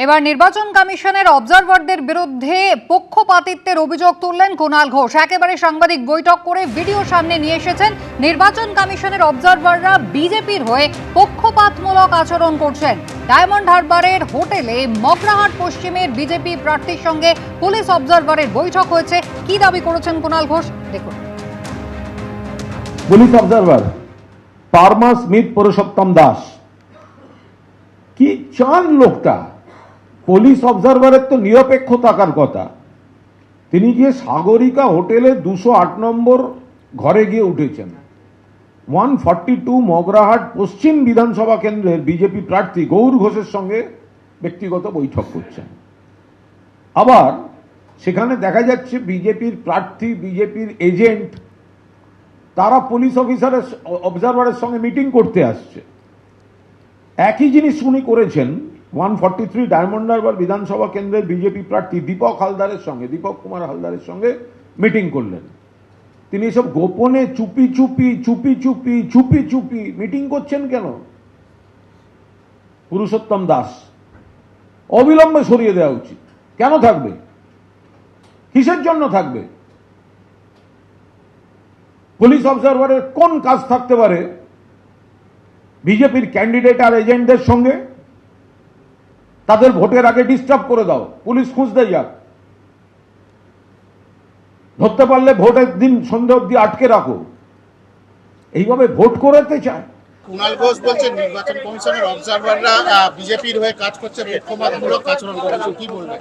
এবার নির্বাচন কমিশনের অবজারভারদের বিরুদ্ধে পক্ষপাতিত্বের অভিযোগ তুললেন কুণাল ঘোষ। একেবারে সাংবাদিক বৈঠক করে ভিডিও সামনে নিয়ে এসেছেন নির্বাচন কমিশনের অবজারভাররা বিজেপির হয়ে পক্ষপাতমূলক আচরণ করছেন। ডায়মন্ড হারবারের হোটেলে মগরাহাট পশ্চিমের বিজেপি প্রার্থীর সঙ্গে পুলিশ অবজারভারের বৈঠক হয়েছে। কি দাবি করেছেন কুণাল ঘোষ দেখুন। Police observer পারমা Smith Purushottam Das কি চান লোকটা? পুলিশ অবজারভারের তো নিরপেক্ষ থাকার কথা। তিনি গিয়ে সাগরিকা হোটেলে 208 নম্বর ঘরে গিয়ে উঠেছেন। 142 মগরাহাট পশ্চিম বিধানসভা কেন্দ্রের বিজেপি প্রার্থী গৌর ঘোষের সঙ্গে ব্যক্তিগত বৈঠক করছেন। আবার সেখানে দেখা যাচ্ছে বিজেপির প্রার্থী, বিজেপির এজেন্ট, তারা পুলিশ অফিসারের অবজারভারের সঙ্গে মিটিং করতে আসছে। একই জিনিস উনি করেছেন 143 ডায়মন্ড হারবার বিধানসভা কেন্দ্রের বিজেপি প্রার্থী দীপক কুমার হালদারের সঙ্গে মিটিং করলেন। তিনি এসব গোপনে চুপি চুপি মিটিং করছেন কেন? পুরুষোত্তম দাস অবিলম্বে সরিয়ে দেওয়া উচিত। কেন থাকবে? কিসের জন্য থাকবে? পুলিশ অবজারভারের কোন কাজ থাকতে পারে বিজেপির ক্যান্ডিডেট আর এজেন্টদের সঙ্গে? তাদের ভোটের আগে ডিস্টার্ব করে দাও, পুলিশ খুঁজতে যাক, ধরতে পারলে ভোটের দিন সন্ধ্যে অব্দি আটকে রাখো। এইভাবে ভোট করাতে চায়। কুণাল ঘোষ বলছেন নির্বাচন কমিশনের অবজারভাররা বিজেপির হয়ে কাজ করছে, পক্ষপাতমূলক আচরণ করছে। কি বলবেন?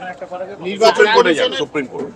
নির্বাচন কমিশনের সুপ্রিম কোর্ট